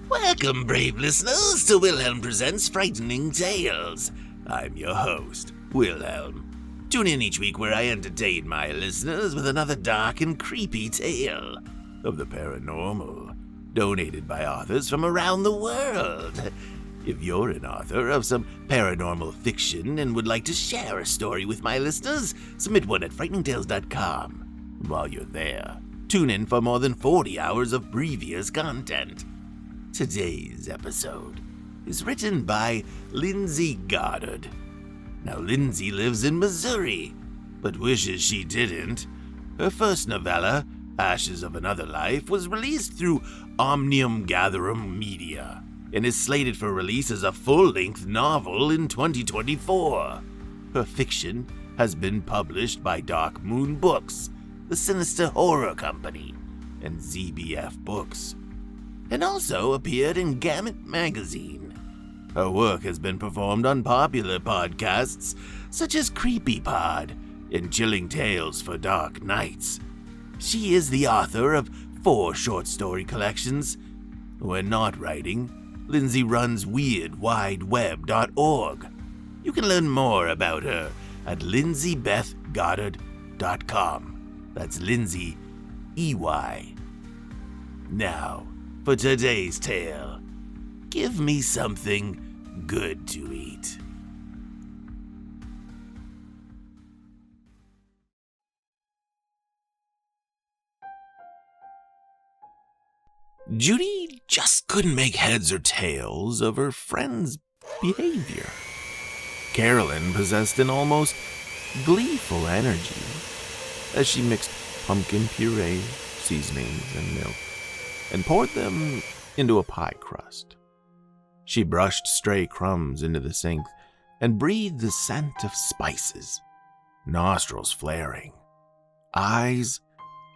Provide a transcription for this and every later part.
Welcome, brave listeners, to Wilhelm Presents Frightening Tales. I'm your host, Wilhelm. Tune in each week where I entertain my listeners with another dark and creepy tale of the paranormal, donated by authors from around the world. If you're an author of some paranormal fiction and would like to share a story with my listeners, submit one at frighteningtales.com. While you're there, tune in for more than 40 hours of previous content. Today's episode is written by Lindsey Goddard. Now, Lindsey lives in Missouri, but wishes she didn't. Her first novella, Ashes of Another Life, was released through Omnium Gatherum Media and is slated for release as a full-length novel in 2024. Her fiction has been published by Dark Moon Books, the Sinister Horror Company, and ZBF Books, and also appeared in Gamut magazine. Her work has been performed on popular podcasts such as Creepy Pod and Chilling Tales for Dark Nights. She is the author of 4 short story collections. When not writing, Lindsey runs WeirdWideWeb.org. You can learn more about her at LindseyBethGoddard.com. That's Lindsey, E-Y. Now, for today's tale, give me something good to eat. Judy just couldn't make heads or tails of her friend's behavior. Carolyn possessed an almost gleeful energy as she mixed pumpkin puree, seasonings, and milk and poured them into a pie crust. She brushed stray crumbs into the sink and breathed the scent of spices, nostrils flaring, eyes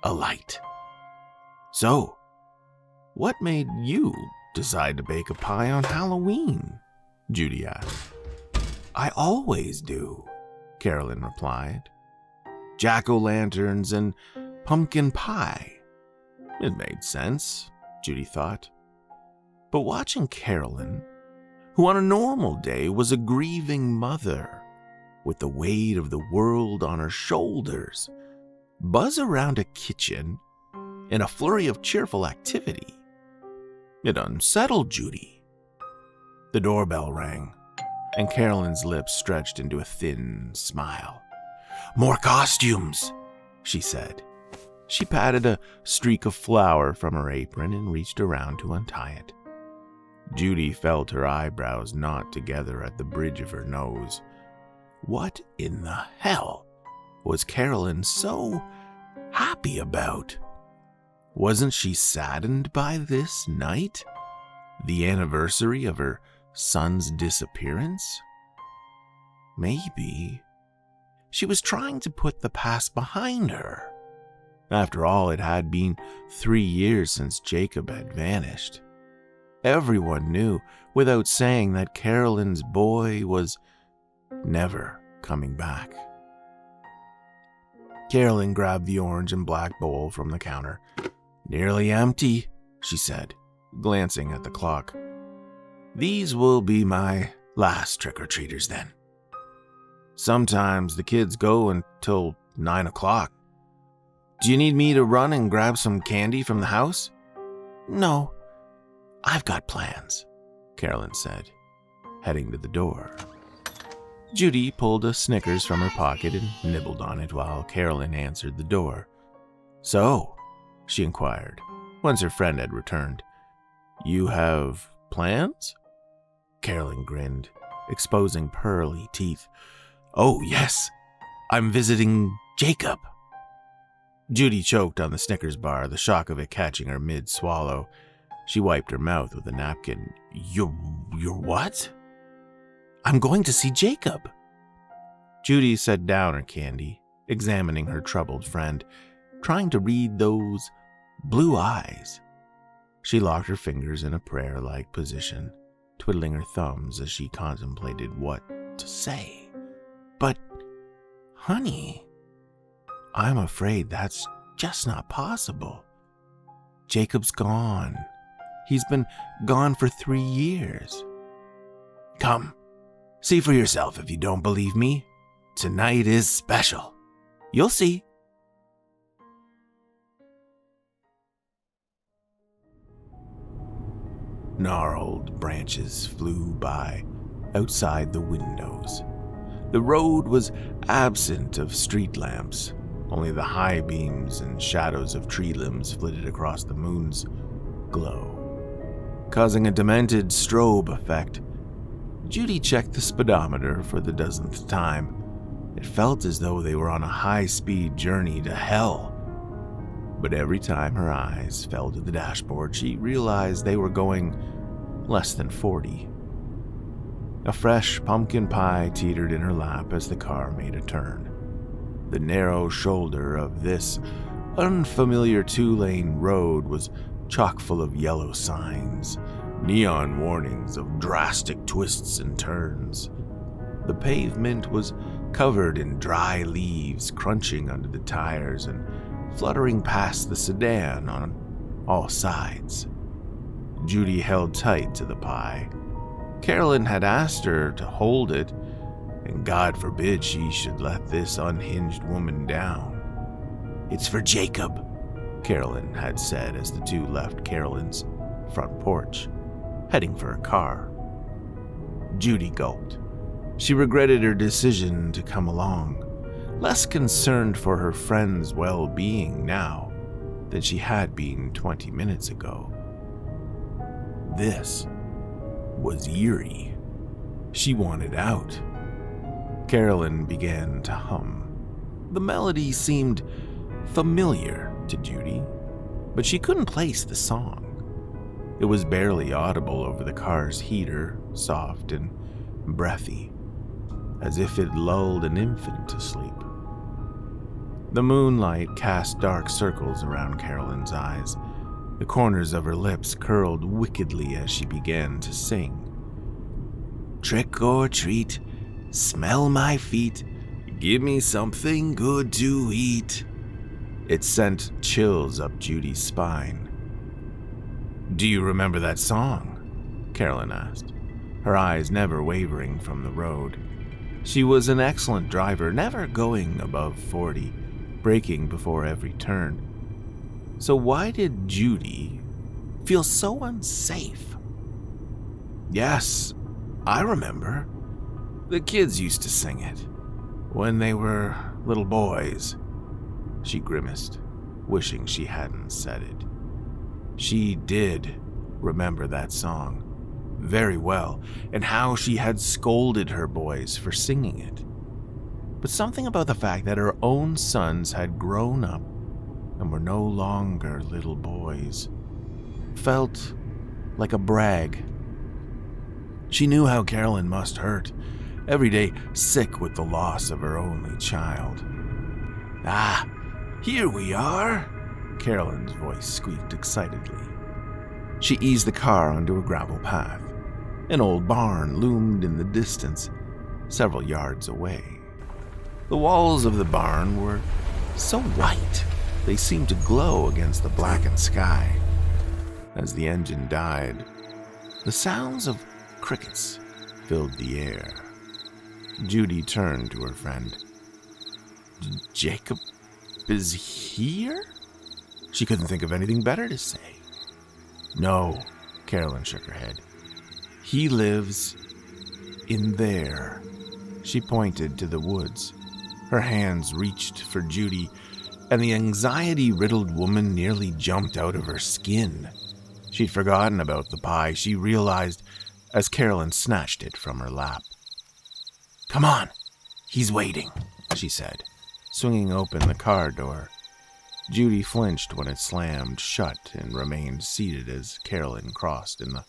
alight. So, what made you decide to bake a pie on Halloween? Judy asked. I always do, Carolyn replied. Jack-o'-lanterns and pumpkin pie. It made sense, Judy thought. But watching Carolyn, who on a normal day was a grieving mother with the weight of the world on her shoulders, buzz around a kitchen in a flurry of cheerful activity, it unsettled Judy. The doorbell rang, and Carolyn's lips stretched into a thin smile. More costumes, she said. She patted a streak of flour from her apron and reached around to untie it. Judy felt her eyebrows knot together at the bridge of her nose. What in the hell was Carolyn so happy about? Wasn't she saddened by this night? The anniversary of her son's disappearance? Maybe she was trying to put the past behind her. After all, it had been 3 years since Jacob had vanished. Everyone knew, without saying, that Carolyn's boy was never coming back. Carolyn grabbed the orange and black bowl from the counter. Nearly empty, she said, glancing at the clock. These will be my last trick-or-treaters then. Sometimes the kids go until 9 o'clock. Do you need me to run and grab some candy from the house? No, I've got plans, Carolyn said, heading to the door. Judy pulled a Snickers from her pocket and nibbled on it while Carolyn answered the door. So, she inquired, once her friend had returned, you have plans? Carolyn grinned, exposing pearly teeth. Oh, yes, I'm visiting Jacob. Judy choked on the Snickers bar, the shock of it catching her mid-swallow. She wiped her mouth with a napkin. You're what? I'm going to see Jacob. Judy set down her candy, examining her troubled friend, trying to read those blue eyes. She locked her fingers in a prayer-like position, twiddling her thumbs as she contemplated what to say. But, honey, I'm afraid that's just not possible. Jacob's gone. He's been gone for 3 years. Come, see for yourself if you don't believe me. Tonight is special. You'll see. Gnarled branches flew by outside the windows. The road was absent of street lamps. Only the high beams and shadows of tree limbs flitted across the moon's glow, causing a demented strobe effect. Judy checked the speedometer for the dozenth time. It felt as though they were on a high-speed journey to hell. But every time her eyes fell to the dashboard, she realized they were going less than 40. A fresh pumpkin pie teetered in her lap as the car made a turn. The narrow shoulder of this unfamiliar 2-lane road was chock full of yellow signs, neon warnings of drastic twists and turns. The pavement was covered in dry leaves crunching under the tires and fluttering past the sedan on all sides. Judy held tight to the pie. Carolyn had asked her to hold it, and God forbid she should let this unhinged woman down. "It's for Jacob," Carolyn had said as the two left Carolyn's front porch, heading for a car. Judy gulped. She regretted her decision to come along, less concerned for her friend's well-being now than she had been 20 minutes ago. This was eerie. She wanted out. Carolyn began to hum. The melody seemed familiar to Judy, but she couldn't place the song. It was barely audible over the car's heater, soft and breathy, as if it lulled an infant to sleep. The moonlight cast dark circles around Carolyn's eyes. The corners of her lips curled wickedly as she began to sing. "Trick or treat, smell my feet, give me something good to eat." It sent chills up Judy's spine. "Do you remember that song?" Carolyn asked, her eyes never wavering from the road. She was an excellent driver, never going above 40, braking before every turn. So why did Judy feel so unsafe? "Yes, I remember. The kids used to sing it when they were little boys." She grimaced, wishing she hadn't said it. She did remember that song very well, and how she had scolded her boys for singing it. But something about the fact that her own sons had grown up and were no longer little boys felt like a brag. She knew how Carolyn must hurt, every day sick with the loss of her only child. "Ah, here we are," Carolyn's voice squeaked excitedly. She eased the car onto a gravel path. An old barn loomed in the distance, several yards away. The walls of the barn were so white they seemed to glow against the blackened sky. As the engine died, the sounds of crickets filled the air. Judy turned to her friend. "Jacob is here?" She couldn't think of anything better to say. "No," Carolyn shook her head. "He lives in there." She pointed to the woods. Her hands reached for Judy, and the anxiety-riddled woman nearly jumped out of her skin. She'd forgotten about the pie, she realized, as Carolyn snatched it from her lap. "Come on, he's waiting," she said, swinging open the car door. Judy flinched when it slammed shut and remained seated as Carolyn crossed in the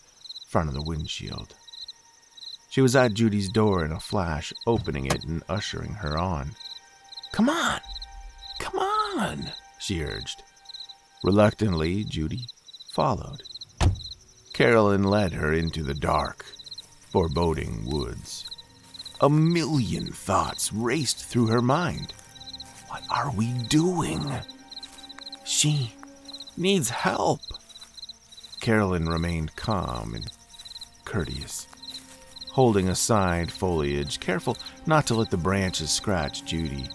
front of the windshield. She was at Judy's door in a flash, opening it and ushering her on. Come on, she urged. Reluctantly, Judy followed. Carolyn led her into the dark, foreboding woods. A million thoughts raced through her mind. What are we doing? She needs help. Carolyn remained calm and courteous, holding aside foliage, careful not to let the branches scratch Judy.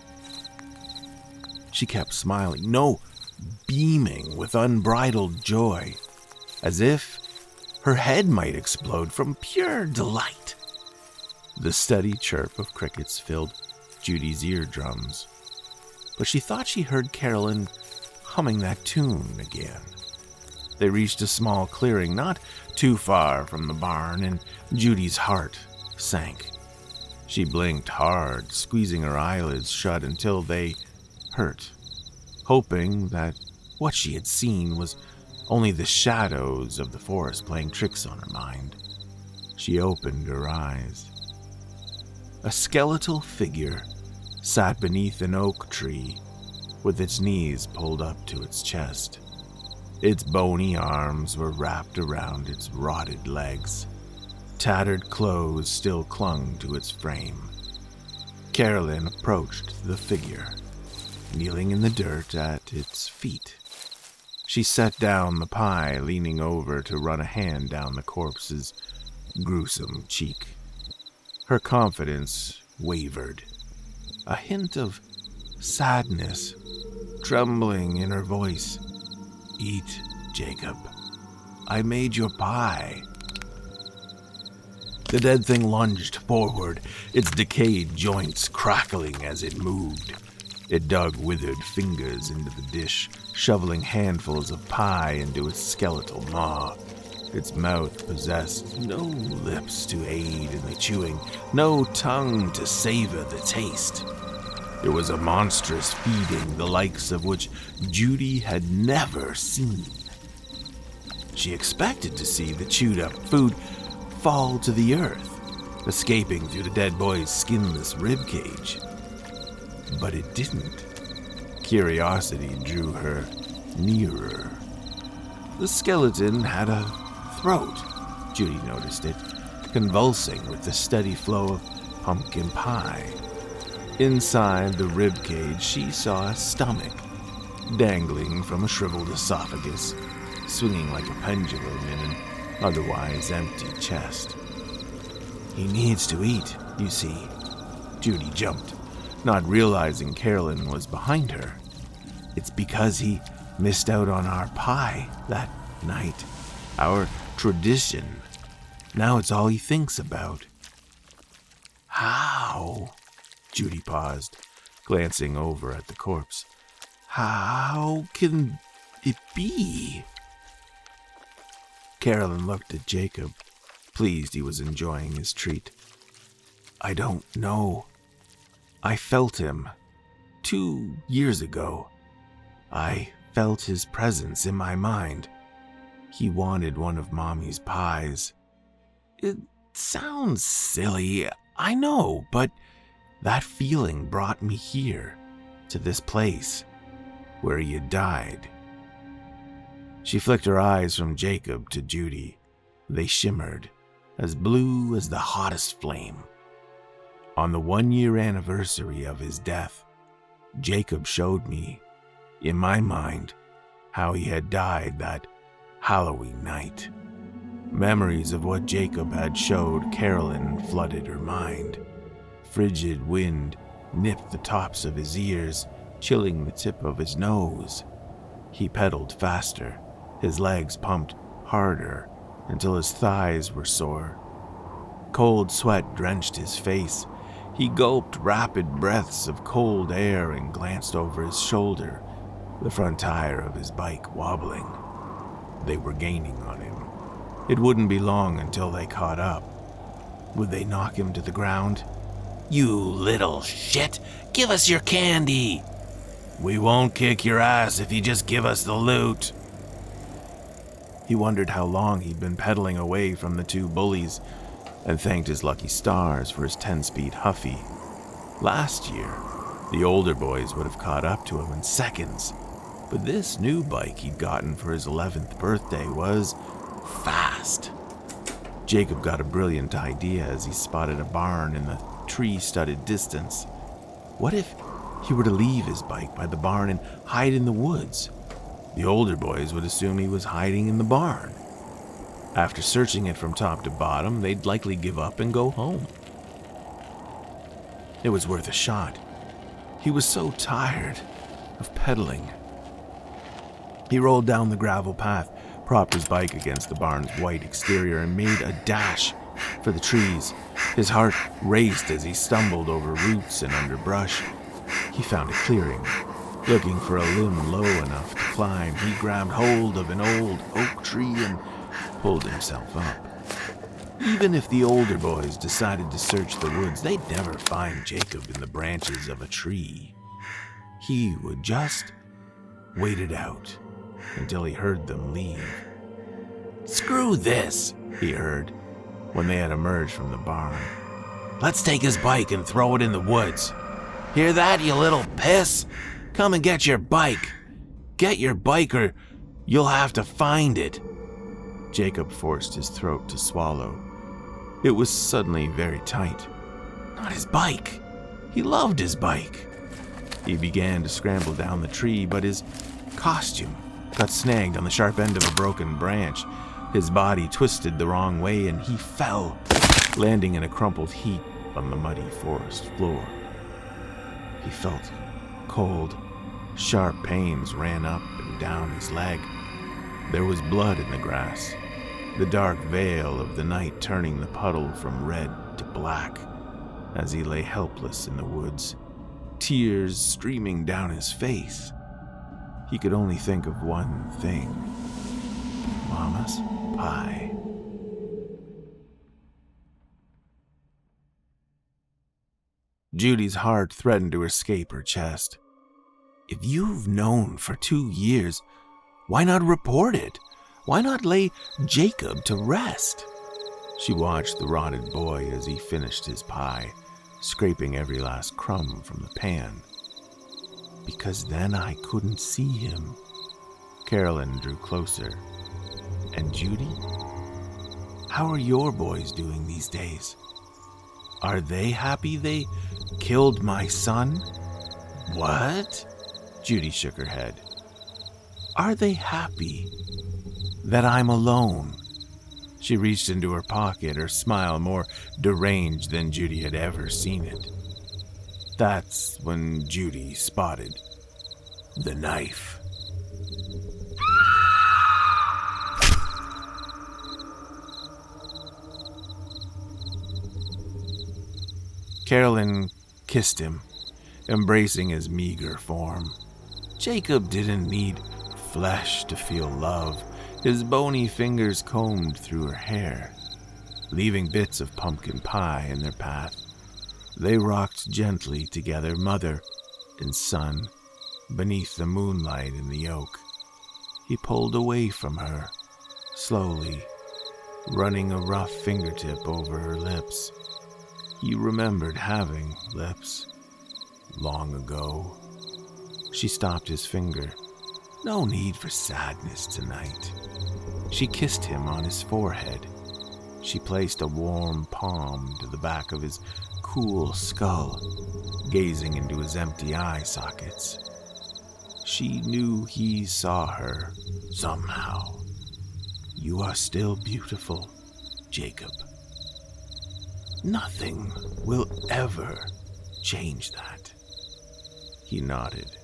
She kept smiling, no, beaming with unbridled joy, as if her head might explode from pure delight. The steady chirp of crickets filled Judy's eardrums, but she thought she heard Carolyn humming that tune again. They reached a small clearing not too far from the barn, and Judy's heart sank. She blinked hard, squeezing her eyelids shut until they hurt, hoping that what she had seen was only the shadows of the forest playing tricks on her mind. She opened her eyes. A skeletal figure sat beneath an oak tree, with its knees pulled up to its chest. Its bony arms were wrapped around its rotted legs. Tattered clothes still clung to its frame. Carolyn approached the figure, kneeling in the dirt at its feet. She set down the pie, leaning over to run a hand down the corpse's gruesome cheek. Her confidence wavered, a hint of sadness trembling in her voice. "Eat, Jacob. I made your pie." The dead thing lunged forward, its decayed joints crackling as it moved. It dug withered fingers into the dish, shoveling handfuls of pie into its skeletal maw. Its mouth possessed no lips to aid in the chewing, no tongue to savor the taste. It was a monstrous feeding, the likes of which Judy had never seen. She expected to see the chewed-up food fall to the earth, escaping through the dead boy's skinless ribcage. But it didn't. Curiosity drew her nearer. The skeleton had a throat. Judy noticed it, convulsing with the steady flow of pumpkin pie. Inside the ribcage, she saw a stomach, dangling from a shriveled esophagus, swinging like a pendulum in an otherwise empty chest. "He needs to eat, you see." Judy jumped, not realizing Carolyn was behind her. "It's because he missed out on our pie that night. Our tradition. Now it's all he thinks about." "How?" Judy paused, glancing over at the corpse. "How can it be?" Carolyn looked at Jacob, pleased he was enjoying his treat. "I don't know. I felt him 2 years ago. I felt his presence in my mind. He wanted one of Mommy's pies. It sounds silly, I know, but that feeling brought me here, to this place, where he had died." She flicked her eyes from Jacob to Judy. They shimmered, as blue as the hottest flame. On the 1-year anniversary of his death, Jacob showed me, in my mind, how he had died that Halloween night. Memories of what Jacob had showed Carolyn flooded her mind. Frigid wind nipped the tops of his ears, chilling the tip of his nose. He pedaled faster, his legs pumped harder until his thighs were sore. Cold sweat drenched his face. He gulped rapid breaths of cold air and glanced over his shoulder, the front tire of his bike wobbling. They were gaining on him. It wouldn't be long until they caught up. Would they knock him to the ground? "You little shit! Give us your candy!" "We won't kick your ass if you just give us the loot." He wondered how long he'd been pedaling away from the 2 bullies, and thanked his lucky stars for his 10-speed Huffy. Last year, the older boys would have caught up to him in seconds, but this new bike he'd gotten for his 11th birthday was fast. Jacob got a brilliant idea as he spotted a barn in the tree-studded distance. What if he were to leave his bike by the barn and hide in the woods? The older boys would assume he was hiding in the barn, After searching it from top to bottom, they'd likely give up and go home. It was worth a shot. He was so tired of pedaling. He rolled down the gravel path, propped his bike against the barn's white exterior, and made a dash for the trees. His heart raced as he stumbled over roots and underbrush. He found a clearing. Looking for a limb low enough to climb, he grabbed hold of an old oak tree and pulled himself up. Even if the older boys decided to search the woods, they'd never find Jacob in the branches of a tree. He would just wait it out until he heard them leave. "Screw this," he heard when they had emerged from the barn. "Let's take his bike and throw it in the woods. Hear that, you little piss? Come and get your bike. Get your bike or you'll have to find it." Jacob forced his throat to swallow. It was suddenly very tight. Not his bike. He loved his bike. He began to scramble down the tree, but his costume got snagged on the sharp end of a broken branch. His body twisted the wrong way and he fell, landing in a crumpled heap on the muddy forest floor. He felt cold. Sharp pains ran up and down his leg. There was blood in the grass, the dark veil of the night turning the puddle from red to black as he lay helpless in the woods, tears streaming down his face. He could only think of one thing: Mama's pie. Judy's heart threatened to escape her chest. If you've known for 2 years, why not report it? Why not lay Jacob to rest? She watched the rotted boy as he finished his pie, scraping every last crumb from the pan. Because then I couldn't see him. Carolyn drew closer. And Judy? How are your boys doing these days? Are they happy they killed my son? What? Judy shook her head. Are they happy that I'm alone? She reached into her pocket, her smile more deranged than Judy had ever seen it. That's when Judy spotted the knife. Carolyn kissed him, embracing his meager form. Jacob didn't need flesh to feel love. His bony fingers combed through her hair, leaving bits of pumpkin pie in their path. They rocked gently together, mother and son, beneath the moonlight in the oak. He pulled away from her, slowly, running a rough fingertip over her lips. He remembered having lips long ago. She stopped his finger. No need for sadness tonight. She kissed him on his forehead. She placed a warm palm to the back of his cool skull, gazing into his empty eye sockets. She knew he saw her somehow. You are still beautiful, Jacob. Nothing will ever change that. He nodded.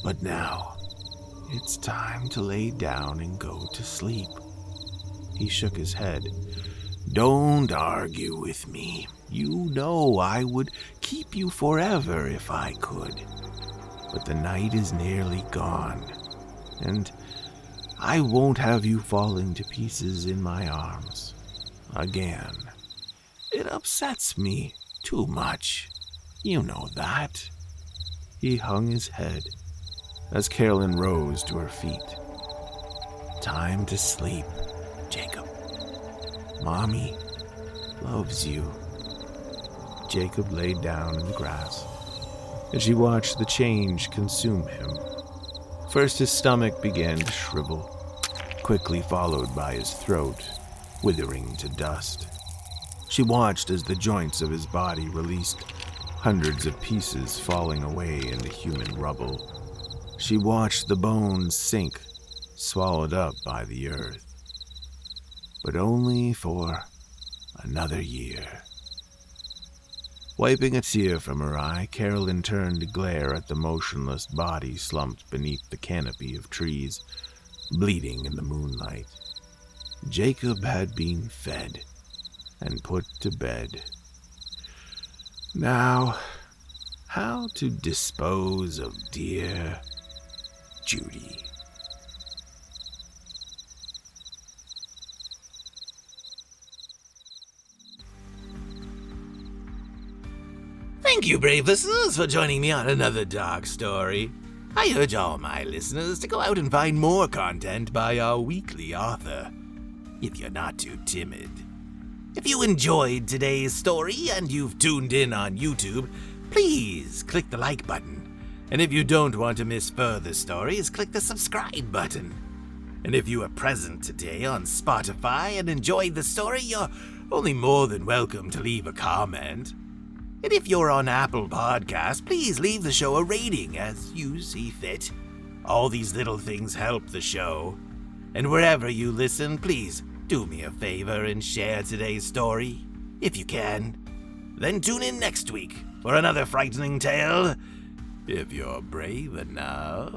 But now, it's time to lay down and go to sleep. He shook his head. Don't argue with me. You know I would keep you forever if I could. But the night is nearly gone, and I won't have you falling to pieces in my arms again. It upsets me too much. You know that. He hung his head as Carolyn rose to her feet. Time to sleep, Jacob. Mommy loves you. Jacob laid down in the grass, and she watched the change consume him. First his stomach began to shrivel, quickly followed by his throat, withering to dust. She watched as the joints of his body released hundreds of pieces falling away in the human rubble. She watched the bones sink swallowed up by the earth. But only for another year. Wiping a tear from her eye, Carolyn turned to glare at the motionless body slumped beneath the canopy of trees, bleeding in the moonlight. Jacob had been fed and put to bed. Now, how to dispose of dear Judy? Thank you, brave listeners, for joining me on another dark story. I urge all my listeners to go out and find more content by our weekly author, if you're not too timid. If you enjoyed today's story and you've tuned in on YouTube, please click the like button. And if you don't want to miss further stories, click the subscribe button. And if you are present today on Spotify and enjoyed the story, you're only more than welcome to leave a comment. And if you're on Apple Podcasts, please leave the show a rating as you see fit. All these little things help the show. And wherever you listen, please do me a favor and share today's story, if you can. Then tune in next week for another frightening tale, if you're brave enough.